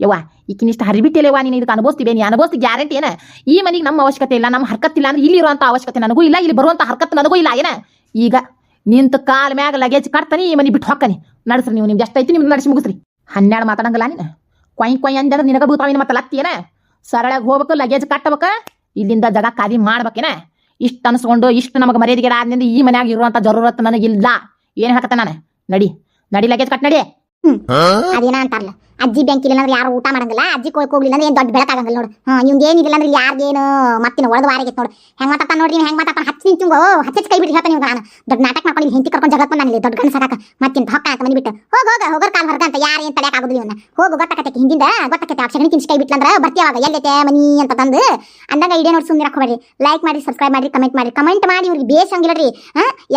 ಯವ್ವ ಈಕಿನಿಷ್ಟ ಹರಿಬಿಟ್ಟಿಲ್ಲವ್ವ ನೀನು ಇದಕ್ಕೆ ಅನುಭವಿಸ್ತೀವಿ ನೀ ಅನುಭವಿಸ್ತಿ ಗ್ಯಾರಂಟಿ ಏನ ಈ ಮನೆಗೆ ನಮ್ಮ ಅವಶ್ಯಕತೆ ಇಲ್ಲ ನಮ್ಮ ಹರ್ಕತ್ತಿಲ್ಲ ಅಂದ್ರೆ ಇಲ್ಲಿ ಇರುವಂತ ಅವಶ್ಯಕತೆ ನನಗೂ ಇಲ್ಲ ಇಲ್ಲಿ ಬರುವಂತ ಹರ್ಕತ್ ನನಗೂ ಇಲ್ಲ ಏನ ಈಗ ನಿಂತ ಕಾಲ ಮ್ಯಾಗ ಲಗೇಜ್ ಕಟ್ತಾನಿ ಈ ಮನೆ ಬಿಟ್ಟು ಹೊಕ್ಕನಿ ನಡ್ಸ್ರಿ ನೀವು ನಿಮ್ದು ಎಷ್ಟೈತಿ ನಿಮ್ದು ನಡೆಸಿ ಮುಗಿಸ್ರಿ 12 ಮಾತಾಡಂಗಲ್ಲ ನೀನು ಕೊಯ್ ಅಂದ್ರೆ ನಿನಗ ಬೂತಾವಿನ ಮತ್ತೆ ಲತ್ತಿಯೇನ ಸರಳಾಗಿ ಹೋಗ್ಬೇಕು ಲಗೇಜ್ ಕಟ್ಟಬೇಕ ಇಲ್ಲಿಂದ ಜಾಗ ಖಾಲಿ ಮಾಡ್ಬೇಕೇನ ಇಷ್ಟು ಅನ್ಸ್ಕೊಂಡು ಇಷ್ಟು ನಮಗೆ ಮರ್ಯಾದೆಗೆ ಆದ್ನಿಂದ ಈ ಮನ್ಯಾಗ ಇರುವಂತ ಜರೂರತ್ ನನಗಿಲ್ಲ ಏನ್ ಹಾಕತ್ತ ನಾನು ನಡಿ ಲಗೇಜ್ ಕಟ್ ನಡಿ ಅದೇನ ಅಂತಾರಲ್ಲ ಅಜ್ಜಿ ಬ್ಯಾಂಕ್ ಇಲ್ಲ ಅಂದ್ರೆ ಯಾರು ಊಟ ಮಾಡಂಗಿಲ್ಲ ಅಜ್ಜಿ ಹೋಗ್ಲಿಲ್ಲ ಅಂದ್ರೆ ಏನ್ ದೊಡ್ಡ ಬೆಳಕಾಗಂಗಿಲ್ಲ ನೋಡು ಇವ್ದು ಏನಿಲ್ಲ ಅಂದ್ರೆ ಯಾರಿಗೇನು ಮತ್ತಿನ ಒಳದ ವಾರಿಗೆ ನೋಡು ಹೆಂಗ್ ಮಾತಾಡ್ತಾ ನೋಡ್ರಿ ಹೆಂಗ್ ಮಾತಾಡ್ತಾನ ಹಚ್ಚಿ ಕೈ ಬಿಟ್ಟು ಹೇಳ್ತಾನೆ ನಾನು ದೊಡ್ಡ ನಾಟಕ ಮಾಡ್ಕೊಂಡು ಹೆಂಡತಿ ಕರ್ಕೊಂಡು ಜಗತ್ ಬಂದಾನಿಲ್ಲ ದೊಡ್ಡ ಗಂಡ ಸಾಕ ಮತ್ತಿನ ಹೊಕ್ಕ ಅಂತ ಮನಿ ಬಿಟ್ಟು ಹೋಗೋರ್ ಕಾಲ್ ಹೊರಗ ಅಂತ ಯಾರು ಏನ್ ತಡೆಯಕ್ ಆಗುದಿಲ್ಲ ಇವನ್ನ ಗೊತ್ತಾಕತ್ತೆ ಹಿಂದಿಂದ ಗೊತ್ತಾಕತ್ತೆ ಅಕ್ಷರ ತಿನ್ಸಿ ಕೈ ಬಿಟ್ಲಂದ್ರ ಬರ್ತೀವಾಗ ಎಲ್ಲೈತೆ ಮನಿ ಅಂತ ತಂದು ಅಂದಾಗ ಇಡೇ ನೋಡಿ ಸುಮ್ಮನೆ ಹಾಕೋಬೇಡಿ ಲೈಕ್ ಮಾಡಿ ಸಬ್ಸ್ಕ್ರೈಬ್ ಮಾಡಿ ಕಮೆಂಟ್ ಮಾಡಿ ಇವ್ರಿಗೆ ಬೇಸಂಗಿಲ್ಲರಿ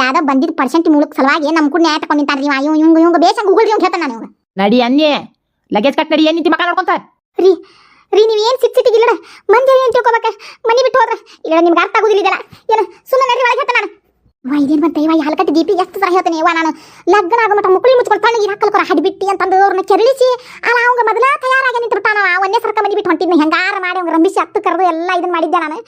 ಯಾವ್ದೋ ಬಂದಿದ್ದ ಪರ್ಸೆಂಟ್ ಮೂಲಕ ಸಲುವಾಗಿ ನಮ್ ಕೂಡ ನ್ಯಾಯ ತಗೊಂಡಿಂತಾರ್ರಿ ಇವಂಗ ಬೇಸಂಗ ಉಗುಳ್ರಿ ಅಂತ ಹೇಳ್ತಾನೆ ನಾನು ನಡಿ ಅನ್ನೇ ಲಗೇಜ್ ಕಟ್ ನಡಿ ಏನ್ ನಿಂತಿ ಮಕ್ಕ ನೋಡ್ಕೊಂತ ರೀ ನೀವ್ ಏನ್ ಸಿಟ್ಟಿಗಿಲ್ಲ ಮಂದಿ ಏನ್ ತಿಳ್ಕೊಬೇಕ ಮನಿ ಬಿಟ್ಟು ಹೋದ್ರ ಇಲ್ಲ ನಿಮ್ಗೆ ಅರ್ಥ ಆಗುದಿಲ್ಲ ಇದೆಲ್ಲ ಏನು ಸುಮ್ಮನೆ ನಡಿ ಒಳಗೆ ಹೇಳ್ತಾನೆ ನಾನು ಇದೇನ್ ಬಂತ ಹಲಕಟ್ಟಿ ದೀಪಿ ಎಷ್ಟು ಸಲ ಹೇಳ್ತೇನೆ ನಾನು ಲಗ್ನ ಆಗೋ ಮಟ್ಟ ಮುಕ್ಕಳಿ ಮುಚ್ಕೊಂಡು ತಣ್ಣಗೆ ಹಾಕಲ್ಕೊರ ಹಡಿಬಿಟ್ಟಿ ಅಂತಂದು ಅವ್ರನ್ನ ಕೆರಳಿಸಿ ಅಲ್ಲ ಅವಂಗ ಮೊದಲ ತಯಾರಾಗಿ ನಿಂತು ಬಿಟ್ಟಾನ ಒಂದೇ ಸರ್ಕ ಮನಿ ಬಿಟ್ಟು ಹೊಂಟಿದ್ನ ಹೆಂಗಾರ ಮಾಡಿ ಅವ್ನ ರಂಬಿಸಿ ಹತ್ತು ಕರೆದು ಎಲ್ಲ ಇದನ್ನ ಮಾಡಿದ್ದೆ ನಾನು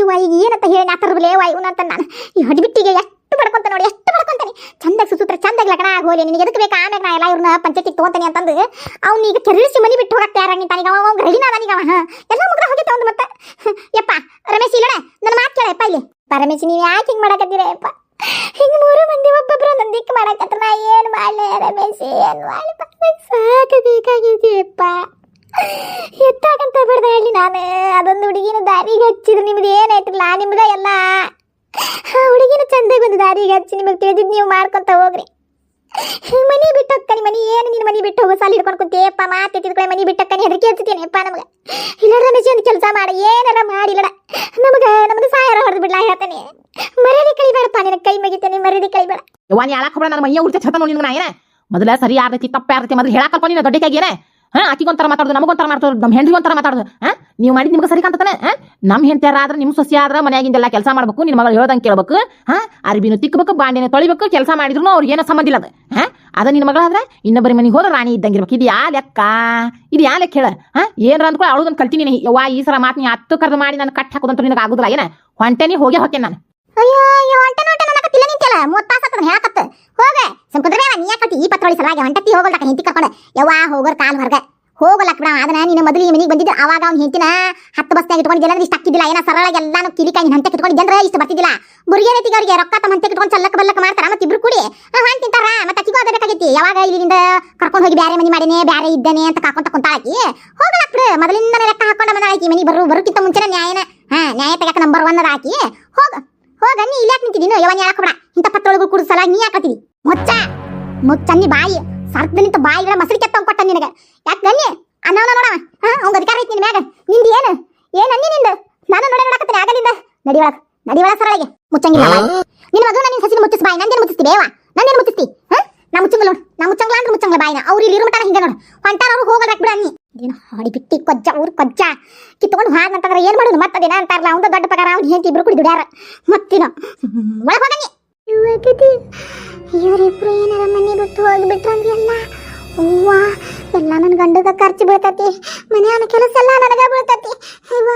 ಈಗ ಏನಂತ ಹೇಳಿ ನಾ ತರಬಲೇ ಇವನಂತ ನಾನು ಈ ಹಡಿಬಿಟ್ಟಿಗೆ ಎಷ್ಟು ಬಡ್ಕೊಂತ ನೋಡಿ ಎಷ್ಟು ಬಡ್ಕೊಂತಾನೆ ಚಂದಾಗ ಸುಸೂತ್ರ ಚಂದಾಗ ಲಗ್ನ ಆಗೋಲಿ ನಿನಗೆ ಎದಕ್ಕೆ ಬೇಕಾ ಆಮ್ಯಾಗ ನಾ ಎಲ್ಲ ಇವ್ರನ್ನ ಪಂಚಾಯತಿಗೆ ತಗೊಂತಾನೆ ಅಂತಂದು ಅವ್ನು ಈಗ ಕೆರಳಿಸಿ ಮನಿ ಬಿಟ್ಟು ಹೋಗಕ್ಕೆ ತಯಾರಾಗಿ ನಿಂತಾನೀಗ ಅವ್ನು ರೆಡಿನ ಅದಾನೀಗ ಎಲ್ಲ ಮುಗ್ದ ಹೋಗಿತ್ತು ಒಂದು ಮತ್ತೆ ಯಪ್ಪ ರಮೇಶ್ ಇಲ್ಲ ನನ್ನ ಮಾತು ಕೇಳಪ್ಪ ಇಲ್ಲಿ ರಮೇಶ್ ನೀವು ಯಾಕೆ ಹಿಂಗೆ ಮಾಡಕತ್ತೀರ ಯಪ್ಪ ಹಿಂಗೆ 3 ಮಂದಿ ಒಬ್ಬೊಬ್ರು ಒಂದೊಂದು ದಿಕ್ಕು ಮಾಡಕತ್ರ ನಾ ಏನು ಮಾಡಲಿ ರಮೇಶ್ ಏನು ಮಾಡಿ ಸಾಕು ಬೇಕಾಗಿದೆಯಪ್ಪ ಎತ್ತಾಗಂತ ಬಿಡ್ದ ಹೇಳಿ ನಾನು ಅದೊಂದು ಹುಡುಗಿನ ದಾರಿಗೆ ಹಚ್ಚಿದ್ರು ನಿಮ್ದು ಏನಾಯ್ತಿಲ್ಲ ನಿಮ್ದ ಎಲ್ಲ ಹುಡುಗಿನ ಚಂದಾಗ ಒಂದು ದಾರಿಗೆ ಹಚ್ಚಿ ನಿಮಗೆ ತಿಳಿದಿದ್ದು ನೀವು ಮಾಡ್ಕೊಂತ ಹೋಗ್ರಿ ಮನಿ ಬಿಟ್ಟು ಹೋಗ್ತಾನೆ ಮನಿ ಏನು ನೀನು ಮನಿ ಬಿಟ್ಟು ಹೋಗೋ ಸಾಲ ಹಿಡ್ಕೊಂಡು ಕುಂತೇಪ್ಪ ಮಾತಿದ್ಕೊಳ್ಳಿ ಮನಿ ಬಿಟ್ಟಕ್ಕನಿ ಹೆದರಿಕೆ ಹಚ್ತೀನಿ ಅಪ್ಪ ನಮಗೆ ಇಲ್ಲ ರಮೇಶ್ ಒಂದು ಕೆಲಸ ಮಾಡಿ ಏನಾರ ಮಾಡಿಲ್ಲಡ ನಮಗೆ ಸಾಯರ ಹೊಡೆದು ಬಿಡ್ಲಾ ಹೇಳ್ತಾನೆ ಮರ್ಯಾದೆ ಕಳಿಬೇಡಪ್ಪ ನಿನ್ನ ಕೈ ಮುಗಿತೇನೆ ಮರ್ಯಾದೆ ಕಳಿಬೇಡ ಯವ್ವಾನಿ ಯಾಳಕ್ ಹೋಗ್ಬೇಡ ನನ್ನ ಮೈಯ ಉಳಿತ ಹೇಳ್ತಾನ ನಿನ್ಗೆ ನಾ ಏನ ಮೊದಲ ಸರಿ ಯಾರೈತಿ ತಪ್ಪ ಯಾರೈತಿ ಮೊದಲು ಹೇಳಕಲ್ಪ ನೀನು ದೊಡ್ಡಕ್ಕಾಗಿ ಏನೇ ಆಕಿಗೊಂಥರ ಮಾತಾಡೋದು ನಮಗೊಂಥರ ಮಾತಾಡೋದು ನಮ್ಮ ಹೆಂಡ್ರಿಗೊಂಥರ ಮಾತಾಡೋದು ನೀವು ಮಾಡಿದ್ ನಿಮ್ಗೆ ಸರಿ ಕಾಣ್ತಾನೆ ನಮ್ಮ ಹೆಂಡತಿಯಾರ ಆದ್ರೆ ನಿಮ್ಮ ಸೊಸಿ ಆದ್ರೆ ಮನೆಯಾಗಿಂದೆಲ್ಲ ಕೆಲಸ ಮಾಡ್ಬೇಕು ನಿನ್ನ ಮಗಳು ಹೇಳ್ದಂಗೆ ಕೇಳ್ಬೇಕು ಅರ್ಬಿನೂ ತಿಕ್ಕಬೇಕು ಬಾಂಡೆನ ತೊಳಿಬೇಕು ಕೆಲಸ ಮಾಡಿದ್ರು ಅವ್ರಿಗೆ ಏನೋ ಸಂಬಂಧ ಇಲ್ಲ ಅದು ಅದ ನಿನ್ನ ಮಗಳಾದ್ರೆ ಇನ್ನೊಬ್ಬರಿ ಮನೆಗೆ ಹೋದ್ರೆ ರಾಣಿ ಇದ್ದಂಗಿರ್ಬೇಕು ಇದು ಯಾ ಲೆಕ್ಕ ಹೇಳ ಏನ್ರ ಅಂದ್ಕೊಂಡು ಅವಳದೊಂದು ಕಲ್ತೀನಿ ನೀನು ಯವ್ವ ಈ ಸಲ ಮಾತು ನೀ ಹತ್ತು ಕರೆದು ಮಾಡಿ ನಾನು ಕಟ್ ಹಾಕೋದಂತ ನಿನಗೆ ಆಗುದಿಲ್ಲ ಏನ ಹೊಂಟೇನಿ ಹೋಗೇ ಹೊಕ್ಕೇನೆ ನಾನು ಅಯ್ಯೋ ಹೊಂಟೆ ನನಕತ್ತಿಲ್ಲ ನಿಂತಲ್ಲ 30 ತಾಸು ಆತದ ಹೇಳಕತ್ತ ಹೋಗೆ ಸಂಕುದ್ರೆ ನೀ ಯಾಕತ್ತಿ ಈ ಪತ್ರೊಳಿ ಸಲುವಾಗಿ ಹೊಂಟತ್ತಿ ಹೋಗೋಲ್ದಕ್ಕ ಹೆಂಡತಿ ಕರ್ಕೊಂಡು ಯವ್ವ ಹೋಗೋರ್ ಕಾಲ್ ಹೊರಗ ಹೋಗಲಕ್ ಬಿಡ ಅದನ್ನ ನೀನು ಮೊದಲು ಈ ಮನೆಗೆ ಬಂದಿದ್ದ ಅವಾಗ ಅವ್ನು ಹೆಂಡತಿನ 10 ಬಸ್ನಾಗ ಇಟ್ಕೊಂಡಿದ್ದಿಲ್ಲ ಅಂದ್ರೆ ಇಷ್ಟ ಹಾಕಿದ್ದಿಲ್ಲ ಏನೋ ಸರಳಾಗಿ ಎಲ್ಲಾನು ಕಿಲಿಕಾಯಿ ಹಂತಕ್ಕೆ ಇಟ್ಕೊಂಡಿದ್ದೆ ಅಂದ್ರೆ ಇಷ್ಟು ಬರ್ತಿದ್ದಿಲ್ಲ ಬುರ್ಗೇನೈತಿಗೆ ಅವ್ರಿಗೆ ರೊಕ್ಕ ತಮ್ಮ ಹಂತಕ್ಕೆ ಇಟ್ಕೊಂಡು ಚಲ್ಲಕ್ಕೆ ಬಲ್ಲಕ್ಕೆ ಮಾಡ್ತಾರ ಮತ್ತೆ ಇಬ್ರು ಕೂಡಿ ಹಾನ್ ತಿಂತಾರ ಮತ್ತೆ ಅಕ್ಕಿಗೂ ಅದ ಬೇಕಾಗೈತಿ ಯಾವಾಗ ಇಲ್ಲಿಂದ ಕರ್ಕೊಂಡು ಹೋಗಿ ಬೇರೆ ಮನೆ ಮಾಡಿನೇ ಬೇರೆ ಇದ್ದಾನೆ ಅಂತ ಕಾಕೊಂತ ಕುಂತಾಳಕಿ ಹೋಗಲಕ್ ಬಿಡು ಮೊದಲಿಂದ ಲೆಕ್ಕ ಹಾಕೊಂಡ ಬಂದಾಳಕಿ ಮನೆ ಬರೋಕ್ಕಿಂತ ಮುಂಚೆನೇ ನ್ಯಾಯನ ನ್ಯಾಯ ತೆಗಕ್ಕೆ ನಂಬರ್ 1 ಆಕಿ ಹೋಗ ನೀ ಇಲ್ಲಿ ಯಾಕೆ ನಿಂತಿದ್ದೀನಿ ಯವನ್ ಯಾಕೆ ಬಿಡ ಇಂಥ ಪತ್ರೊಳಗೂ ಕುಡಿದ ಸಲ ನೀ ಯಾಕತ್ತೀವಿ ಮುಚ್ಚನ್ನಿ ಬಾಯಿ ಸರ್ದನಿಂತ ಬಾಯಿಗಳ ಮಸರಿ ಕೆತ್ತ ಕೊಟ್ಟ ನಿನಗೆ ಯಾಕೆ ಗನ್ನಿ ಅನ್ನವನ ನೋಡವ ಅವ್ನ ಅಧಿಕಾರ ಐತಿ ನಿನ್ ಮ್ಯಾಗ ನಿಂದ ಏನು ಅನ್ನಿ ನಿಂದ ನಾನು ನೋಡಕತ್ತೀನಿ ಆಗಲಿಂದ ನಡಿ ಒಳಗೆ ಸರಳಿಗೆ ಮುಚ್ಚಂಗಿಲ್ಲ ನಿನ್ನ ಮಗನ ನಿನ್ನ ಸಸಿನ ಮುಚ್ಚಿಸ್ ಬಾಯಿ ನಂದೇನು ಮುಚ್ಚಿಸ್ತಿ ಬೇವ ನಂದೇನು ಮುಚ್ಚಿಸ್ತಿ ನಾ ಮುಚ್ಚಂಗಿಲ್ಲ ಅಂದ್ರೆ ಮುಚ್ಚಂಗಿಲ್ಲ ಬಾಯಿನ ಅವ್ರು ಇಲ್ಲಿ ಇರುಮಟಾರ ಹಿಂಗೆ ನೋಡು ಹೊಂಟಾರ ಅವ್ರು ಹೋಗೋದಕ್ಕೆ ಬಿಡ ಅನ್ನಿ ಏನು ಹೊಡಿ ಬಿಟ್ಟಿ ಕೊಜ್ಜ ಕಿತ್ಕೊಂಡು ಹಾದ್ ಅಂತಂದ್ರೆ ಏನು ಮಾಡೋದು ಮತ್ತದೇನ ಅಂತಾರಲ್ಲ ಅವ್ನ ದೊಡ್ಡ ಪಗಾರ ಅವ್ನು ಹೇಳ್ತಿ ಇಬ್ರು ಕುಡಿ ದುಡ್ಯಾರ ಮತ್ತಿನ ಒಳಗೆ ಹೋಗನಿ ಇವರಿಬ್ರು ಏನಾರ ಮನೆ ಬಿಟ್ಟು ಹೋಗಿಬಿಟ್ರು ಅಂದ್ರೆ ಎಲ್ಲ ಅವ್ವ ಎಲ್ಲ ನನ್ನ ಗಂಡಗ ಖರ್ಚು ಬೀಳ್ತತಿ ಮನೆಯ ಕೆಲಸ ಎಲ್ಲ ನನಗ ಬೀಳ್ತತಿ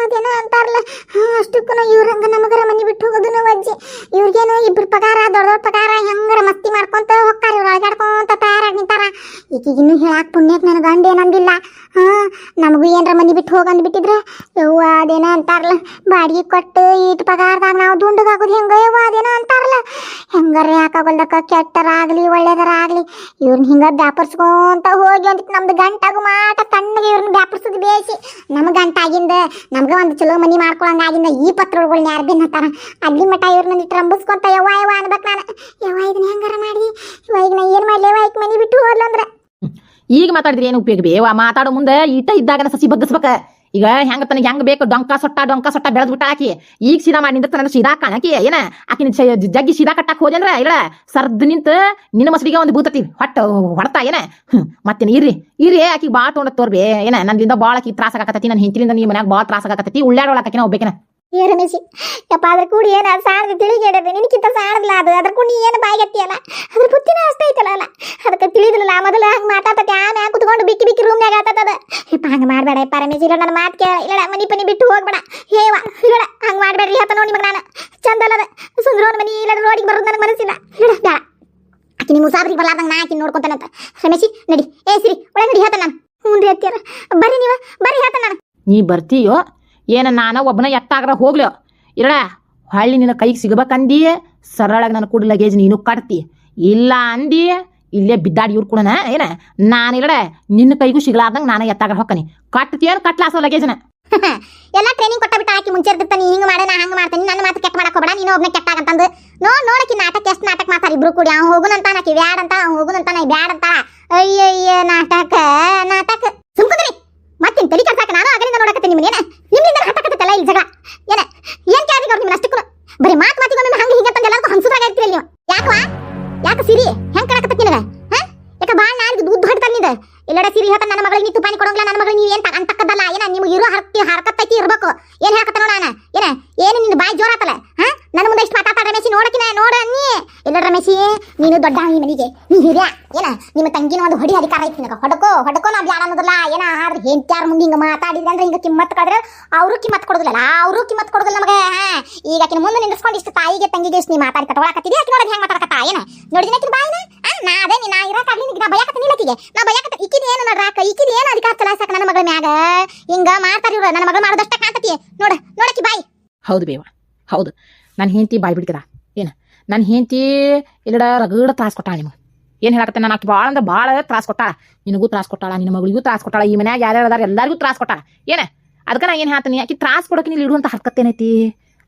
ಅದೇನೋ ಅಂತಾರಲ್ಲ ಅಷ್ಟಕ್ಕೂ ಇವ್ರಂಗ ನಮಗರ ಮನೆ ಬಿಟ್ಟು ಹೋಗೋದು ಅಜ್ಜಿ ಇವ್ರಿಗೇನು ಇಬ್ರು ಪಗಾರ ದೊಡ್ಡ ಪಗಾರ ಹೆಂಗಾರ ಮಸ್ತಿ ಮಾಡ್ಕೊಂತ ಹೋಗ್ತಾರ ಇವ್ರು ಅಳಗಾಡ್ಕೊಂತ ತಯಾರಾಗಿ ನಿಂತಾರ ಈಗಿನ್ನೂ ಹೇಳಾಕ ಪುಣ್ಯಕ್ಕೆ ನನ್ನ ಗಂಡ ಏನಂದಿಲ್ಲ ನಮಗೂ ಏನಾರ ಮನೆ ಬಿಟ್ಟು ಹೋಗಂದ್ ಬಿಟ್ಟಿದ್ರೆ ಯವ್ವ ಅದೇನೋ ಅಂತಾರಲ್ಲ ಬಾಡಿಗೆ ಕೊಟ್ಟು ಈಟ್ ಪಗಾರದಾಗ ನಾವು ದುಂಡಗಾಗೋದು ಹೆಂಗ ಯವ್ವ ಅದೇನೋ ಅಂತಾರಲ್ಲ ಹೆಂಗಾರ ಯಾಕಾಗಲ್ದಕ್ಕ ಕೆಟ್ಟರಾಗ್ಲಿ ಒಳ್ಳೇದರ ಆಗ್ಲಿ ಇವ್ರನ್ನ ಹಿಂಗ ಬ್ಯಾಪರ್ಸ್ಕೊಂತ ಹೋಗಿ ಅಂದಿತ್ತು ನಮ್ದು ಗಂಟಾಗು ಮಾಟ ತಣ್ಣಗೆ ಇವ್ರನ್ನ ಬ್ಯಾಪರ್ಸೋದು ಬೇಸಿ ನಮ್ಮ ಗಂಟಾಗಿಂದ ನಮ್ಗೆ ಒಂದು ಚಲೋ ಮನಿ ಮಾಡ್ಕೊಳಂಗಾಗಿಂದ ಈ ಪತ್ರಗಳನ್ನ ಯಾರು ಬಿನ್ನತ್ತಾರ ಅಲ್ಲಿ ಮಠ ಇವ್ರನ್ನ ರಂಬಿಸ್ಕೊಂತ ಯವ್ವ ಅನ್ಬೇಕು ನಾನು ಯವ್ವ ಇದನ್ನ ಹೆಂಗಾರ ಮಾಡಿ ಇವಾಗ ನಾ ಏನು ಮಾಡ್ಲಿ ಯವ್ವ ಈಗ ಮನಿ ಬಿಟ್ಟು ಹೋದ್ಲಂದ್ರ ಈಗ ಮಾತಾಡಿದ್ರಿ ಏನು ಉಪಯೋಗ ಬೇವ ಮಾತಾಡೋ ಮುಂದೆ ಈಟ ಇದ್ದಾಗ ಸಸಿ ಬಗ್ಗಿಸ್ಬೇಕ ಈಗ ಹೆಂಗ ತನಗೆ ಹೆಂಗ್ ಬೇಕು ಡೊಂಕ ಸೊಟ್ಟ ಬೆಳೆದ್ ಬಿಟ್ಟ ಆಕಿ ಈಗ ಸೀದಾ ಮಾಡಿ ನಿಂತ ನನ್ನ ಸೀದಾ ಕಾಣಕಿ ಏನ ಆಕಿನ ಜಗ್ಗಿ ಸೀದಾ ಕಟ್ಟಾಕ್ ಹೋದೆ ಅಂದ್ರ ಇಲ್ಲ ಸರ್ದ್ ನಿಂತ ನಿನ್ನ ಮಸಡಿಗೆ ಒಂದು ಬೂತತಿ ಹೊಡ್ತಾ ಏನ ಮತ್ತೇನ ಇರ್ರಿ ಆಕಿ ಬಾಳ ತೊಗೊಂಡ ತೋರ್ಬೇ ಏನ ನನ್ನಿಂದ ಬಾಳ ಆಕಿ ತ್ರಾಸ ಆಗಕತ್ತತಿ ನನ್ನ ಹೆಂಚಿಲಿಂದ ನೀ ಮನ್ಯಾಗ ಬಾಳ ತ್ರಾಸ ಆಗಕತ್ತತಿ ಉಳ್ಳಾಡೊಳಕಿ ನಾ ಒಬ್ಬೇಕನ ಏ ರಮೇಶಿ ಯಪ್ಪ ಅದ್ರ ಕೂಡಿ ಏನ ಸಾಣದ ತಿಳಿಗೇಡದೆ ನಿನಕ್ಕಿಂತ ಸಾಣದ್ಲ ಅದು ಅದ್ರ ಕೂಡಿ ಏನು ಬಾಯಿಗತ್ತಿಯಲ್ಲ ಅದ್ರ ಬುತ್ತಿನ ಅಷ್ಟೇ ಐತಲ್ಲ ಅದಕ್ಕೆ ತಿಳಿದಿಲ್ಲ ಮೊದಲು ಹಂಗೆ ಮಾತಾಡ್ತತೆ ಆಮ್ಯಾಗ ಕುತ್ಕೊಂಡು ಬಿಕ್ಕಿ ಬಿಕ್ಕಿ ರೂಮ್ನಾಗ ಆತದ ಯಪ್ಪ ಹಂಗೆ ಮಾಡಬೇಡ ಯಪ್ಪ ರಮೇಶ್ ಇಲ್ಲ ನನ್ನ ಮಾತು ಕೇಳ ಇಲ್ಲ ಮನಿ ಪನಿ ಬಿಟ್ಟು ಹೋಗ್ಬೇಡ ಹೇವ ಇಲ್ಲ ಹಂಗೆ ಮಾಡಬೇಡ್ರಿ ಹತ್ತ ನೋಡಿ ನಿಮಗೆ ನಾನು ಚಂದ ಅಲ್ಲದ ಸುಂದ್ರೋನ್ ಮನಿ ಇಲ್ಲ ರೋಡಿಗೆ ಬರೋದು ನನಗೆ ಮನಸ್ಸಿಲ್ಲ ಇಲ್ಲ ಬೇಡ ಆಕಿ ನಿಮ್ಮ ಮುಸಾಬ್ರಿಗೆ ಬರ್ಲಾರ್ದಂಗೆ ನಾ ಆಕಿ ನೋಡ್ಕೊಂತಾನಂತ ರಮೇಶಿ ನಡಿ ಏ ಸಿರಿ ಒಳಗೆ ನಡಿ ಹೇಳ್ತಾನೆ ನಾನು ಹ್ಞೂ ರೀ ಅತ್ತಿಯಾರ ಬರ್ರಿ ನೀವು ಬರ್ರಿ ಹೇಳ್ತಾನೆ ನಾನು ನೀ ಬರ್ತೀಯೋ ಏನ ನಾನು ಒಬ್ಬನ ಎತ್ತಾಗ್ರ ಹೋಗ್ಲೋ ಇರಡ ಹೊಳ್ಳಿ ನಿನ್ನ ಕೈಗೆ ಸಿಗಬೇಕಂದಿ ಸರಳಾಗಿ ನಾನು ಕೂಡ ಲಗೇಜ್ ನೀನು ಕಟ್ತಿ ಇಲ್ಲ ಅಂದಿ ಇಲ್ಲೇ ಬಿದ್ದಾಡಿ ಇವ್ರು ಕೂಡ ಏನ ನಾನು ಇರಡೆ ನಿನ್ನ ಕೈಗೂ ಸಿಗ್ಲಾರ್ದಂಗೆ ನಾನು ಎತ್ತಾಗ್ರ ಹೊಕ್ಕನಿ ಕಟ್ತೀಯನ್ ಕಟ್ಲಾಸ ಲಗೇಜ್ನ ಎಲ್ಲ ಟ್ರೈನಿಂಗ್ ಕೊಟ್ಟ ಬಿಟ್ಟು ಆಕಿ ಮುಂಚೆ ಇರ್ತಿರ್ತ ನೀ ಹಿಂಗೆ ಮಾಡೆ ನಾ ಹಂಗೆ ಮಾಡ್ತೀನಿ ನನ್ನ ಮಾತು ಕೆಟ್ಟ ಮಾಡಕ್ ಹೋಗ್ಬೇಡ ನೀನು ಒಬ್ಬನೇ ಕೆಟ್ಟಾಗಂತಂದು ನೋಡಕಿ ನಾಟಕ ಎಷ್ಟು ನಾಟಕ ಮಾಡ್ತಾರ ಇಬ್ರು ಕೂಡಿ ಅವ್ನು ಹೋಗುನಂತ ನಾಕಿ ಬ್ಯಾಡ್ ಅಂತ ಅವ್ನು ಹೋಗುನಂತ ನಾ ಬ್ಯಾಡ್ ಅಂತ ಅಯ್ಯಯ್ಯ ನಾಟಕ ಸುಮ್ಕುದ್ರಿ ಮತ್ತಿನ್ ತಲೆ ಕರ್ಸಾಕ ನಾನು ಆಗಲಿಂದ ನೋಡಕತ್ತೆ ನಿಮ್ಮನೇನ ನಿಮ್ಮಿಂದ ಹತ್ತಕತ್ತಲ್ಲ ಇಲ್ಲಿ ಜಗಳ ಏನ್ ಕೇಳ್ರಿ ಅವ್ರು ನಿಮ್ಮನ್ನ ಅಷ್ಟಕ್ಕೂ ಬರೀ ಮಾತಿಗೊಮ್ಮೆ ಹಂಗೆ ಹೀಗೆ ತಂದು ಎಲ್ಲರಿಗೂ ಹಂಸುದ್ರಾಗ ಇರ್ತೀರಿ ನೀವು ಯಾಕ ಸಿರಿ ಹೆಂಗ್ ಕಡಕತ್ತ ನಿನಗ ಯಾಕ ಬಾಳ ನಾಲ್ಕು ಉದ್ದು ಹೊಡ್ತಾರ ನಿಂದ ಎಲ್ಲಡ ಸಿರಿ ಹೇಳ್ತಾನ ನನ್ನ ಮಗಳಿಗೆ ನೀ ತುಪಾನಿ ಕೊಡಂಗಿಲ್ಲ ನನ್ನ ಮಗಳಿಗೆ ನೀ ಏನ್ ಅಂತಕ್ಕದಲ್ಲ ಏನ ನಿಮ್ಗೆ ಇರೋ ಹರಕತ್ತೈತಿ ಇರ್ಬೇಕು ಏನ್ ಹೇಳ್ಕತ್ತ ನೋಡ ಏನು ನಿನ್ನ ಬಾಯಿ ಜೋರಾತಲ್ಲ ನನ್ನ ಮುಂದೆ ಇಷ್ಟು ಮಾತಾಡ್ತಾರ ರಮೇಶಿ ನೋಡಕಿನ ನೋಡ ನೀ ಎಲ್ಲ ರಮೇಶಿ ನೀನು ದೊಡ್ಡ ಈ ಮನೆಗೆ ನೀ ಹಿರಿಯ ಏನ ನಿಮ್ಮ ತಂಗಿನ ಒಂದು ಹೊಡಿ ಅಧಿಕಾರ ಐತಿ ನಿನಗ ಹೊಡಕೋ ನಾ ಬ್ಯಾಡ ಅನ್ನೋದಿಲ್ಲ ಏನ ಆದ್ರೆ ಹೆಂಡ್ತ್ಯಾರ ಮುಂದೆ ಹಿಂಗ ಮಾತಾಡಿದ್ರೆ ಅಂದ್ರೆ ಹಿಂಗ ಕಿಮ್ಮತ್ ಕಳ್ರೆ ಅವರು ಕಿಮ್ಮತ್ ಕೊಡುದಿಲ್ಲ ಅವರು ಕಿಮ್ಮತ್ ಕೊಡುದಿಲ್ಲ ನಮಗೆ ಈಗ ಆಕಿನ ಮುಂದೆ ನಿಂದಿಸ್ಕೊಂಡು ಇಷ್ಟು ತಾಯಿಗೆ ತಂಗಿಗೆ ಇಷ್ಟು ನೀ ಮಾತಾಡಿ ಕಟ್ಕೊಳಕತ್ತಿದಿ ಆಕಿ ನೋಡೋದು ಹೆಂಗ್ ಮಾತಾಡಕತ್ತ ಏನ ನೋಡಿದಿನ ಆಕಿನ ಬಾಯಿನ ನಾ ಅದೇ ನಾ ಇರಕಾಗ್ಲಿ ನಾ ಭಯಕತ್ತೀನಿ ಇಲ್ಲಕಿಗೆ ನಾ ಭಯಕತ್ತ ಇಕಿದ ಏನು ನೋಡ್ರಾಕ ಇಕಿದ ಏನು ಅಧಿಕಾರ ಚಲಾಯಿಸಕ ನನ್ನ ಮಗಳ ಮ್ಯಾಗ ಹಿಂಗ ಮಾಡ್ತಾರ ಇವ್ರು ನನ್ನ ಮಗಳು ಮಾಡೋದಷ್ಟ ಕಾಣ್ತತಿ ನೋಡಕಿ ಬಾಯಿ ಹೌದು ಬೇವ ಹೌದು ನನ್ನ ಹೆಂಡತಿ ಬಾಯ್ ಬಿಡ್ತದ ಏನು ನನ್ನ ಹೆಂಡತಿ ಇಲ್ಲಡ ರಗಡ ತ್ರಾಸ ಕೊಟ್ಟಾಳ ನಿಮಗೆ ಏನು ಹೇಳಕತ್ತೆ ನಾನು ಆಕಿ ಭಾಳ ಅಂದ್ರೆ ಭಾಳ ತ್ರಾಸ ಕೊಟ್ಟಾಳ ನಿನಗೂ ತ್ರಾಸ ಕೊಟ್ಟಾಳ ನಿನ್ನ ಮಗಳಿಗೂ ತ್ರಾಸ ಕೊಟ್ಟಾಳ ಈ ಮನ್ಯಾಗ ಯಾರ್ಯಾರು ಅದಾರ ಎಲ್ಲರಿಗೂ ತ್ರಾಸ ಕೊಟ್ಟಾಳ ಏನು ಅದಕ್ಕೆ ನಾ ಏನು ಹೇಳ್ತೀನಿ ಆಕಿ ತ್ರಾಸ ಕೊಡೋಕೆ ನೀನು ಇಡುವಂಥ ಹರ್ಕತ್ತೇನೈತಿ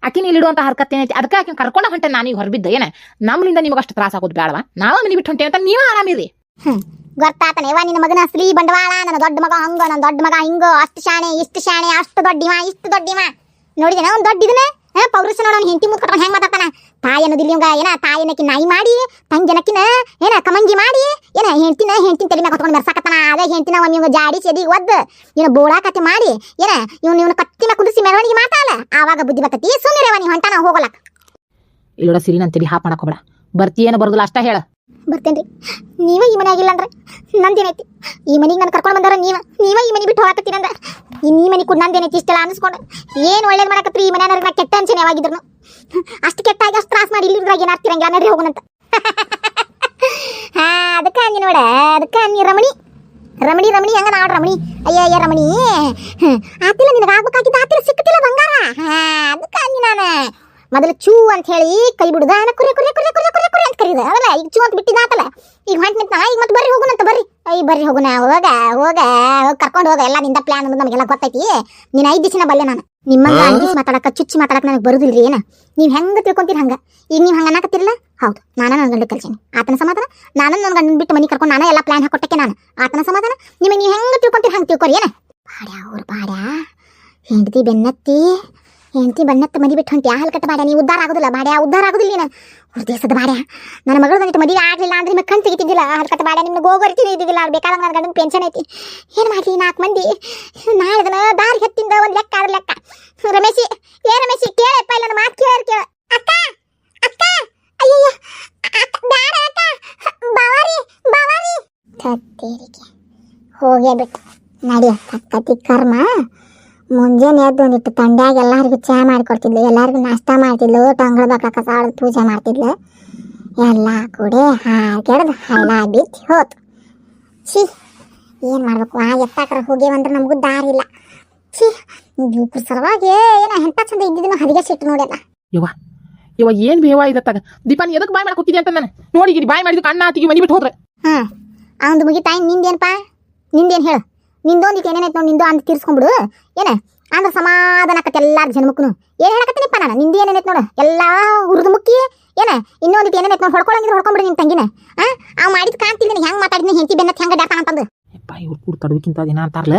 ಆಕಿ ನೀನು ಇಡುವಂಥ ಹರ್ಕತ್ತೇನೈತಿ ಅದಕ್ಕೆ ಆಕಿನ ಕರ್ಕೊಂಡು ಹೊಂಟೆ ನಾನೀಗ ಹೊರಬಿದ್ದೆ ಏನು ನಮ್ಮಿಂದ ನಿಮಗೆ ಅಷ್ಟು ತ್ರಾಸ ಆಗೋದು ಬೇಡವಾ ನಾವು ಮನೆ ಬಿಟ್ಟು ಹೊಂಟೆ ಅಂತ ನೀವು ಆರಾಮಿರಿ ಗೊತ್ತಾತನೆ ವಾ ನಿನ್ನ ಮಗನ ಅಸಲಿ ಬಂಡವಾಳ ನನ್ನ ದೊಡ್ಡ ಮಗ ಹಂಗ ನನ್ನ ದೊಡ್ಡ ಮಗ ಹಿಂಗೋ ಅಷ್ಟು ಶಾಣೆ ಇಷ್ಟು ಶಾಣೆ ಅಷ್ಟು ದೊಡ್ಡಿವ ಇಷ್ಟು ದೊಡ್ಡಿವ ನೋಡಿದೇನ ಒಂದು ದೊಡ್ಡ ಇದನ್ನ ಪೌರುಷ ನೋಡೋಣ ಹೆಂಡತಿ ಮುಖ ಕಟ್ಕೊಂಡು ಹೆಂಗ್ ಮಾತಾಡ್ತಾನ ತಾಯಿ ಅನ್ನೋದಿಲ್ಲ ಇವಂಗ ಏನ ತಾಯಿ ಅನ್ನಕ್ಕೆ ನಾಯಿ ಮಾಡಿ ತಂಗಿನಕ್ಕಿನ ಏನ ಕಮಂಗಿ ಮಾಡಿ ಏನ ಹೆಂಡತಿನ ತಲೆ ಮ್ಯಾಗ ಹೊತ್ಕೊಂಡು ಮೆರ್ಸಾಕತ್ತಾನ ಅದೇ ಹೆಂಡತಿನ ಒಮ್ಮೆ ಇವಂಗ ಜಾಡಿ ಚೆದಿಗೆ ಒದ್ದು ಏನ ಬೋಳಾ ಕತೆ ಮಾಡಿ ಏನ ಇವನು ಕತ್ತಿನ ಕುದಿಸಿ ಮೆರವಣಿಗೆ ಮಾತಾಡಲ್ಲ ಆವಾಗ ಬುದ್ಧಿ ಬರ್ತತಿ ಸುಮ್ಮನೆ ನೀ ಹೊಂಟಾನ ಹೋಗಲಕ್ ಇಲ್ಲೋಡ ಸಿರಿ ನನ್ನ ತಲೆ ಹಾಪ್ ಮಾಡಕ್ ಹೋಗ್ಬೇಡ ಬರ್ತೀಯೇನು ಬರೋದಿಲ್ಲ ಅಷ್ಟ ಹೇಳ ಬರ್ತೇನ್ರಿ ನೀವ ಈ ಮನೆ ಆಗಿಲ್ಲ ಅಂದ್ರೆ ನಂದೇನೈತಿ ಈ ಮನೆಗೆ ನಾನು ಕರ್ಕೊಂಡು ಬಂದಾರ ನೀವ ಈ ಮನೆ ಬಿಟ್ಟು ಹೋಗತ್ತೀನಂದ್ರ ಈ ಮನೆ ಕೂಡ ನಂದೇನೈತಿ ಇಷ್ಟೆಲ್ಲ ಅನ್ಸ್ಕೊಂಡು ಏನು ಒಳ್ಳೇದು ಮಾಡಕತ್ರಿ ಈ ಮನೆ ನಾ ಕೆಟ್ಟ ಅನ್ಸೇನೆ ಯಾವಾಗಿದ್ರು ಅಷ್ಟು ಕೆಟ್ಟಾಗಿ ಅಷ್ಟು ತ್ರಾಸ ಮಾಡಿ ಇಲ್ಲಿದ್ರಾಗ ಏನು ಆಗ್ತಿರಂಗಿಲ್ಲ ನಡ್ರಿ ಹೋಗೋಣಂತ ಅದಕ್ಕೆ ಅನ್ನಿ ನೋಡ ಅದಕ್ಕೆ ಅನ್ನಿ ರಮಣಿ ಹಂಗ ನಾಡ್ ರಮಣಿ ಅಯ್ಯ ರಮಣಿ ಆತಿಲ್ಲ ನಿನಗೆ ಆಗ್ಬೇಕಾಗಿದ್ದ ಆತಿಲ್ಲ ಸಿಕ್ತಿಲ್ಲ ಬಂಗಾರ ಅದಕ್ಕೆ ಅನ್ನಿ ನಾನು ಮೊದಲು ಚೂ ಅಂತ ಹೇಳಿ ಕೈ ಬಿಡುದ ಕುರಿ ಅಂತ ಕರೀದ ಅದಲ್ಲ ಈಗ ಚೂ ಅಂತ ಬಿಟ್ಟಿದ್ದಾತಲ್ಲ ಈಗ ಹೊಂಟ್ ನಿಂತ ಈಗ ಮತ್ತೆ ಬರ್ರಿ ಹೋಗುನಂತ ಬರ್ರಿ ಹೋಗುನ ಹೋಗ ಕರ್ಕೊಂಡು ಹೋಗ ಎಲ್ಲ ನಿಂದ ಪ್ಲಾನ್ ಅನ್ನೋದು ನಮಗೆಲ್ಲ ಗೊತ್ತೈತಿ ನೀನು 5 ದಿವಸ ಬಲ್ಲೆ ನಾನು ನಿಮ್ಮಂಗ ಅಂಜಿಸಿ ಮಾತಾಡಕ ಚುಚ್ಚಿ ಮಾತಾಡಕ ನನಗೆ ಬರುದಿಲ್ರಿ ಏನ ನೀವು ಹೆಂಗ ತಿಳ್ಕೊಂತೀರಿ ಹಂಗ ಈಗ ನೀವು ಹಂಗ ಅನ್ನಕತ್ತಿರಲ್ಲ ಹೌದು ನಾನು ನನ್ನ ಗಂಡ ಕಲ್ಸೇನಿ ಆತನ ಸಮಾಧಾನ ನಾನು ನನ್ನ ಗಂಡನ ಬಿಟ್ಟು ಮನೆ ಕರ್ಕೊಂಡು ನಾನು ಎಲ್ಲ ಪ್ಲಾನ್ ಹಾಕೊಟ್ಟಕ್ಕೆ ನಾನು ಆತನ ಸಮಾಧಾನ ನಿಮಗೆ ನೀವು ಹೆಂಗ ತಿಳ್ಕೊಂತೀರಿ ಹಂಗೆ ತಿಳ್ಕೊರಿ ಏನ ಬಾಡ್ಯಾ ಹೆಂಡತಿ ಬೆನ್ನತ್ತಿ ಮದಿ ಬಿಟ್ಟು ಹೊಂಟಿ ಹಾಲು ಕಟ್ಟ ಬಾಡ್ಯ ನೀವು ಉದ್ದಾರ ಆಗೋದಿಲ್ಲ ಬಾಡ್ಯ ಉದ್ದಾರ ಆಗೋದಿಲ್ಲ ನೀನು ದೇಶದ ಬಾಡ್ಯ ನನ್ನ ಮಗಳು ಬಂದಿಟ್ಟು ಮದುವೆ ಆಗಲಿಲ್ಲ ಅಂದ್ರೆ ನಿಮಗೆ ಕಣ್ ತೆಗಿತಿದ್ದಿಲ್ಲ ಹಾಲು ಕಟ್ಟ ಬಾಡ್ಯ ನಿಮ್ಗೆ ಗೋಗರ್ತೀನಿ ಇದ್ದಿದ್ದಿಲ್ಲ ಬೇಕಾದಾಗ ನನ್ನ ಗಂಡನ ಪೆನ್ಷನ್ ಐತಿ ಏನು ಮಾಡಲಿ 4 ಮಂದಿ ನಾಳೆ ಅದನ್ನ ದಾರಿ ಹತ್ತಿಂದ ಒಂದು ಲೆಕ್ಕ ರಮೇಶಿ ಕೇಳಪ್ಪ ಇಲ್ಲ ನನ್ನ ಮಾತು ಕೇಳ ಅಕ್ಕ ಅಯ್ಯಯ್ಯ ಬಾವಾರಿ ತತ್ತೇರಿಕೆ ಹೋಗೇ ಬಿಟ್ಟು ನಡಿಯ ಸಕ್ಕತಿ ಕರ್ಮ ಮುಂಜಾನೆ ಎದ್ದು ಒಂದಿಟ್ಟು ತಂಡ್ಯಾಗ ಎಲ್ಲರಿಗೂ ಚಹಾ ಮಾಡಿಕೊಡ್ತಿದ್ಲು ಎಲ್ಲರಿಗೂ ನಾಷ್ಟ ಮಾಡ್ತಿದ್ಲು ಟೊಂಗಳ ಬಕ್ಕ ಸಾಳದ ಪೂಜೆ ಮಾಡ್ತಿದ್ಲು ಎಲ್ಲ ಕೂಡೆ ಹಾಗೆಡ್ದು ಹಳ್ಳ ಬಿಚ್ಚಿ ಹೋತು ಛೀ ಏನು ಮಾಡ್ಬೇಕು ಎತ್ತಾಕರ ಹೋಗ್ಯವಂದ್ರೆ ನಮಗೂ ದಾರಿ ಇಲ್ಲ ಛೀ ಇವ್ರ ಸಲುವಾಗಿ ಏನೋ ಎಂತ ಚಂದ ಇದ್ದಿದ್ದನ್ನು ಹದಿಗೆ ಸಿಟ್ಟು ನೋಡಲ್ಲ ಇವ ಏನ್ ಬೇವ ಇದತ್ತಾಗ ದೀಪಾನಿ ಎದಕ್ಕೆ ಬಾಯ್ ಮಾಡಕ್ ಹೋಗ್ತಿದ್ದೆ ಅಂತ ನಾನು ನೋಡಿ ಬಾಯ್ ಮಾಡಿದ್ ಅಣ್ಣ ಆತಿಗೆ ಮನಿ ಬಿಟ್ಟು ಹೋದ್ರೆ ಅವಂದು ಮುಗಿತಾಯಿ ನಿಂದೇನಪ್ಪ ನಿಂದೇನು ಹೇಳು ನಿಂದೊಂದಿಟ್ಟು ಏನೇನೈತೆ ನೋಡಿ ನಿಂದು ಅಂತ ತೀರ್ಸ್ಕೊಂಡ್ಬಿಡು ಏನ ಅಂದ್ರೆ ಸಮಾಧಾನ ಆಕತ್ತೆ ಎಲ್ಲಾರ ಜನ್ಮಕ್ಕೂ ಏನು ಹೇಳಕತ್ತೀನಿಪ್ಪ ನಾನು ನಿಂದು ಏನೇನೈತೆ ನೋಡು ಎಲ್ಲ ಹುರಿದು ಮುಕ್ಕಿ ಏನ ಇನ್ನೊಂದಿಟ್ಟು ಏನೇನೈತೆ ನೋಡಿ ಹೊಡ್ಕೊಳಂಗಿದ್ರೆ ಹೊಡ್ಕೊಂಡ್ಬಿಡು ನಿನ್ನ ತಂಗಿನ ಅವ್ ಮಾಡಿದ್ ಕಾಣ್ತಿದ್ದೀನಿ ಹೆಂಗೆ ಮಾತಾಡಿದ್ನಿ ಹೆಂಡತಿ ಬೆನ್ನತ್ ಹೆಂಗೆ ಡಾಕ ಅಂತಂದು ಇವ್ರು ಕೂಡ ತಡೋಕ್ಕಿಂತ ಅದೇನ ಅಂತಾರಲ್ಲ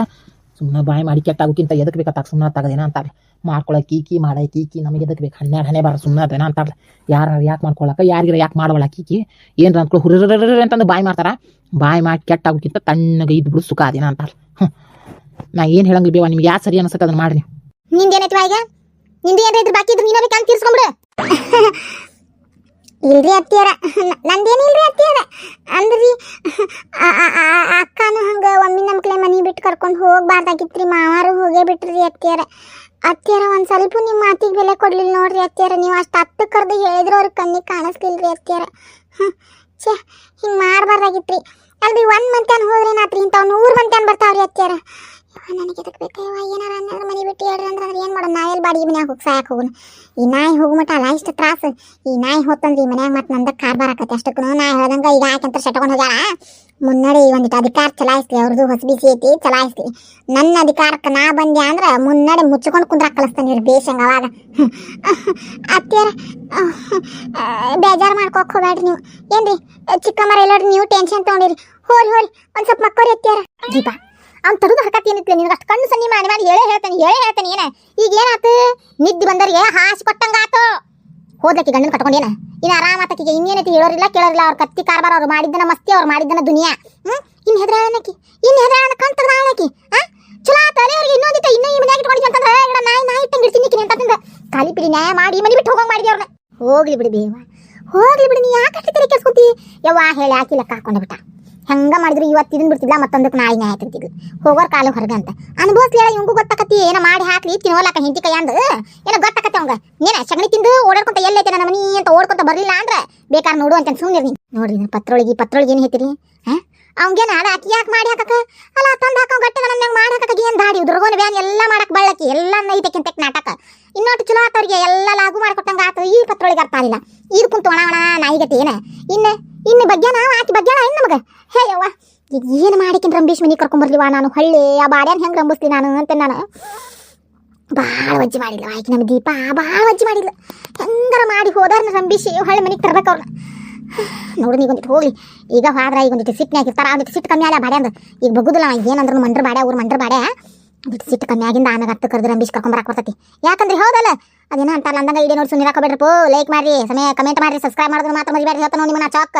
ಸುಮ್ಮನೆ ಬಾಯಿ ಮಾಡಿ ಕೆಟ್ಟಾಗೋಕ್ಕಿಂತ ಎದಕ್ಕೆ ಬೇಕಾಗ ಸುಮ್ಮನೆ ತಗದೇನ ಅಂತಾರೆ ಮಾಡ್ಕೊಳ ಕೀಕಿ ಮಾಡ ಕೀಕಿ ನಮಗೆ ಎದಕ್ಕೆ ಬೇಕು 12 ಹಣೆ ಬಾರ ಸುಮ್ಮನೆ ಅದೇನ ಅಂತಾರಲ್ಲ ಯಾರು ಯಾಕೆ ಮಾಡ್ಕೊಳಕ ಯಾರಿಗಾರ ಯಾಕೆ ಮಾಡವಳ ಕೀಕಿ ಏನ್ರ ಅಂದ್ಕೊಳ್ಳಿ ಹುರಿರ ಅಂತಂದು ಬಾಯಿ ಮಾಡ್ತಾರ ಬಾಯಿ ಮಾಡಿ ಕೆಟ್ಟಾಗೋಕ್ಕಿಂತ ತಣ್ಣಗೆ ಇದ್ದು ಬಿಡು ಸುಖ ಅದೇನ ಅಂತಾರಲ್ಲ ನಾ ಏನು ಹೇಳಂಗಿಲ್ಲ ಬೇವ ನಿಮ್ಗೆ ಯಾರು ಸರಿ ಅನ್ಸತ್ತೆ ಅದನ್ನ ಮಾಡಿ ನಿಂದೇನೈತಿ ಈಗ ನಿಂದು ಏನ್ರ ಇದ್ರ ಬಾಕಿ ಇದ್ರೆ ನೀನಾರ ಕಾಲ್ ತೀರ್ಸ್ಕೊಂಬಿಡು. ಇಲ್ರಿ ಅತ್ತಿಯಾರ, ನಂದೇನಿಲ್ರಿ ಅತ್ತಿಯಾರ. ಅಂದ್ರಿ ಅಕ್ಕನು ಹಂಗ ಒಮ್ಮೆ ನಮ್ಮ ಕಡೆ ಮನೆ ಬಿಟ್ಟು ಕರ್ಕೊಂಡು ಹೋಗ್ಬಾರ್ದಾಗಿತ್ರಿ. ಮಾವಾರು ಹೋಗೇ ಬಿಟ್ರಿ ಅತ್ತಿಯಾರ. ಅತ್ತಿಯಾರ ಒಂದ್ ಸ್ವಲ್ಪ ನಿಮ್ಮ ಮಾತಿಗೆ ಬೆಲೆ ಕೊಡ್ಲಿಲ್ಲ ನೋಡ್ರಿ ಅತ್ತಿಯಾರ. ನೀವು ಅಷ್ಟು ಹತ್ತು ಕರೆದು ಹೇಳಿದ್ರು ಅವ್ರ ಕಣ್ಣಿಗೆ ಕಾಣಿಸ್ಲಿಲ್ರಿ ಅತ್ತಿಯಾರ. ಛೇ, ಹಿಂಗೆ ಮಾಡಬಾರ್ದಾಗಿತ್ರಿ. ಅಲ್ರಿ 1 ಮಂತ್ಯಾನ್ ಹೋದ್ರೇನಾತ್ರಿ, ಇಂಥವ್ 100 ಮಂತ್ಯಾನ್ ಬರ್ತಾವ್ರಿ ಅತ್ತಿಯಾರ. ನನಗೆ ಎದಕ್ಕೆ ಬೇಕಯ್ಯವ, ಏನಾರ ಅನ್ನೋದು ಮನೆ ಬಿಟ್ಟು ಹೇಳ್ರಿ ಅಂದ್ರೆ ಏನು ಮಾಡೋದು? ನಾಯಲ್ಲಿ ಬಾಡಿಗೆ ಮನ್ಯಾಗ ಹೋಗಿ ಸಾಯಕ್ಕೆ ಹೋಗೋಣ. ಈ ನಾಯಿ ಹೋಗ್ಮಟ ಅಲ್ಲ ಇಷ್ಟು ತ್ರಾಸು. ಈ ನಾಯಿ ಹೋತಂದ್ರಿ ಈ ಮನ್ಯಾಗ ಮತ್ತೆ ನಂದ ಕಾರ್ಬಾರ್ ಆಕತಿ. ಅಷ್ಟಕ್ಕೂ ನಾಯಿ ಹೇಳ್ದಂಗೆ ಈಗ ಯಾಕಂತ ಸೆಟ್ಕೊಂಡು ಹೋಗ್ಯಾಳ. ಮುನ್ನಡೆ ಒಂದಿಟ್ಟು ಅಧಿಕಾರ ಚಲಾಯಿಸ್ಲಿ, ಅವ್ರದ್ದು ಹೊಸ ಬಿಸಿ ಐತಿ, ಚಲಾಯಿಸ್ಲಿ. ನನ್ನ ಅಧಿಕಾರಕ್ಕೆ ನಾ ಬಂದೆ ಅಂದ್ರೆ ಮುನ್ನಡೆ ಮುಚ್ಚಿಕೊಂಡು ಕುಂದ್ರಾಕ ಕಳಿಸ್ತಾನೆ ರೀ ಬೇಷಂಗ. ಅವಾಗ ಅತ್ತಿಯಾರ ಬೇಜಾರು ಮಾಡ್ಕೋಕ್ ಹೋಗ್ಬೇಡ್ರಿ ನೀವು. ಏನ್ರಿ ಚಿಕ್ಕಮ್ಮರ ಎಲ್ಲೋಡ್ರಿ ನೀವು ಟೆನ್ಷನ್ ತೊಗೊಂಡಿರಿ. ಹೋರಿ ಒಂದು ಸ್ವಲ್ಪ ಮಕ್ಕಳ್ರಿ ಅತ್ತಿಯಾರ. ದೀಪ ಅವ್ನು ತಡುದು ಹರಕತ್ತಿ ಏನಿತ್ತು ನಿನಗೆ ಅಷ್ಟು ಕಣ್ಣು ಸನ್ನಿ ಮಾಡಿ ಹೇಳೇ ಹೇಳ್ತಾನೆ ಏನ ಈಗ ಏನಾತು? ನಿದ್ದೆ ಬಂದವ್ರಿಗೆ ಹಾಸಿ ಕೊಟ್ಟಂಗಾತು. ಹೋದ್ಲಕ್ಕಿ ಗಂಡನ ಕಟ್ಕೊಂಡೇನ ಇನ್ನು ಆರಾಮ ಆತಕಿಗೆ. ಇನ್ನೇನೈತಿ ಹೇಳೋರಿಲ್ಲ ಕೇಳೋರಿಲ್ಲ. ಅವ್ರ ಕತ್ತಿ ಕಾರ್ಬಾರ, ಅವ್ರು ಮಾಡಿದ್ದನ ಮಸ್ತಿ, ಅವ್ರು ಮಾಡಿದ್ದನ ದುನಿಯಾ. ಇನ್ನು ಹೆದ್ರಾಳನಕಿ ಕಂತದ ಆಳಕಿ. ಚಲೋ ಆತಲೆ ಅವ್ರಿಗೆ ಇನ್ನೊಂದಿತ್ತ ಇನ್ನೂ ಈ ಮನ್ಯಾಗ ಇಟ್ಕೊಂಡಿದ್ವಿ ಅಂತಂದ್ರೆ ಈಗ ನಾಯಿ ಇಟ್ಟಂಗೆ ಇಡ್ತೀನಿ ಅಂತಂದ ಖಾಲಿ ಪಿಡಿ ನ್ಯಾಯ ಮಾಡಿ ಮನೆ ಬಿಟ್ಟು ಹೋಗಂಗೆ ಮಾಡಿದ್ವಿ ಅವ್ರನ್ನ. ಹೋಗ್ಲಿ ಬಿಡಿ ದೇವ, ಹೋಗ್ಲಿ ಬಿಡಿ. ನೀ ಯಾಕೆ ಅಷ್ಟು ತೆರೆ ಕೆಲ್ಸ್ಕೊತಿ? ಯವ್ವ ಹೇಳಿ ಹಾಕಿ ಲೆಕ್ಕ ಹಾಕೊಂಡೆ ಬಿಟ್ಟ. ಹಂಗ ಮಾಡಿದ್ರು ಇವತ್ತು ಇದನ್ ಬಿಡ್ತಿದ್ಲ, ಮತ್ತೊಂದಕ್ಕೆ ನಾಯಿ ನ್ಯಾಯ ತಿಂತಿದ್ಲು. ಹೋಗೋರ್ ಕಾಲು ಹೊರಗೆ ಅಂತ ಅನುಭವಿಸ್ಲಿ. ಇವಂಗೂ ಗೊತ್ತಾಕತಿ ಏನೋ ಮಾಡಿ ಹಾಕ್ಲಿ ತಿನ್ನೋಲಾಕ ಹೆಂಡತಿ ಕೈಯಂದು ಏನೋ ಗೊತ್ತಾಕತಿ ಅವಂಗ. ಏನ ಸಗಣಿ ತಿಂದು ಓಡಾಡ್ಕೊಂತ ಎಲ್ಲೈತೆ ನನ್ನ ಮನಿ ಅಂತ ಓಡ್ಕೊಂತ ಬರ್ಲಿಲ್ಲ ಅಂದ್ರೆ ಬೇಕಾದ್ರೆ ನೋಡು ಅಂತ ಸುಮ್ಮನೆ ನೋಡ್ರಿ. ಪತ್ರೊಳಗೆ ಏನು ಹೇಳ್ತೀರಿ? ಅವಂಗೇನ ಅದ ಅಕ್ಕಿ ಯಾಕೆ ಮಾಡಿ ಹಾಕಕ್ಕ ಅಲ್ಲ ತಂದು ಹಾಕೋ ಗಟ್ಟೆ ನನ್ನ ಮಾಡಿ ಹಾಕಕ್ಕೆ ಏನು ದಾಡಿ ಉದ್ರಗೋನ ಬ್ಯಾನ್ ಎಲ್ಲ ಮಾಡಕ್ ಬಳ್ಳಕಿ ಎಲ್ಲ ನೈತಕ್ಕಿಂತ ನಾಟಕ. ಇನ್ನೊಟ್ಟು ಚಲೋ ಆತವ್ರಿಗೆ ಎಲ್ಲ ಲಾಗು ಮಾಡ್ಕೊಟ್ಟಂಗ ಆತು. ಈ ಪತ್ರೊಳಗೆ ಅರ್ಥ ಆಗಿಲ್ಲ. ಇದು ಕುಂತು ಒಣ ನಾಯಿಗತಿ ಏನ ಇನ್ನು ಬಗ್ಗೆನ ಆಕಿ ಬಗ್ಗೆನ ಇನ್ನು ನಮಗೆ ಹೇ ಯವ್ವ ಈಗ ಏನು ಮಾಡಿಕಿನ್ ರಂಬೀಶ್ ಮನಿ ಕರ್ಕೊಂಬರ್ಲಿವ ನಾನು ಹೊಳ್ಳಿ ಆ ಬಾಡ್ಯಾನ ಹೆಂಗೆ ರಂಬಿಸ್ಲಿ ನಾನು ಅಂತ ನಾನು ಭಾಳ ವಜ್ಜಿ ಮಾಡಿಲ್ಲ. ಆಯ್ಕೆ ನಮ್ಮ ದೀಪ ಭಾಳ ವಜ್ಜಿ ಮಾಡಿಲ್ಲ. ಹೆಂಗಾರ ಮಾಡಿ ಹೋದಾರ ರಂಬೀಶ್ ಹೊಳ್ಳಿ ಮನೆಗೆ ತರ್ಬೇಕು ಅವ್ರನ್ನ. ನೋಡು ನೀಗೊಂದಿಟ್ಟು ಹೋಗ್ಲಿ. ಈಗ ಹೋದ್ರೆ ಈಗ ಒಂದಿಟ್ಟು ಸಿಟ್ಟಿನ ಹಾಕಿರ್ತಾರ. ಒಂದಿಟ್ಟು ಸಿಟ್ಟು ಕಮ್ಮಿ ಅಲ್ಲ ಬಾಡ್ಯಾಂದು. ಈಗ ಬಗ್ಗುದಿಲ್ಲ ಏನಂದ್ರು ಮಂಡ್ರ ಬಾಡ್ಯ ಊರು ಮಂಡ್ರ ಬಾಡ್ಯ. ಒಂದಿಟ್ಟು ಸಿಟ್ಟು ಕಮ್ಮಿ ಆಗಿಂದ ಆಮೇಲೆ ಹತ್ತು ಕರೆದು ರಂಬೀಶ್ ಕರ್ಕೊಂಬರಕ್ಕೆ ಬರ್ತೈತಿ. ಯಾಕಂದ್ರೆ ಹೌದಲ್ಲ ಅದೇನೋ ಅಂತಾರಲ್ಲ ಅಂದಂಗೆ ಇಡೀ ನೋಡಿ ಸುಮ್ಮನೆ ಹಾಕೋಬೇಡ್ರಪ್ಪ. ಲೈಕ್ ಮಾಡಿರಿ, ಕಮೆಂಟ್ ಮಾಡಿರಿ, ಸಬ್ಸ್ಕ್ರೈಬ್ ಮಾಡಿದ್ರೆ ಮಾತ್ರ ಮರಿಬೇಡ್ರಿ. ಹೇಳ್ತಾನೆ ನಿಮ್ಮನ್ನ ಚಾಕ್.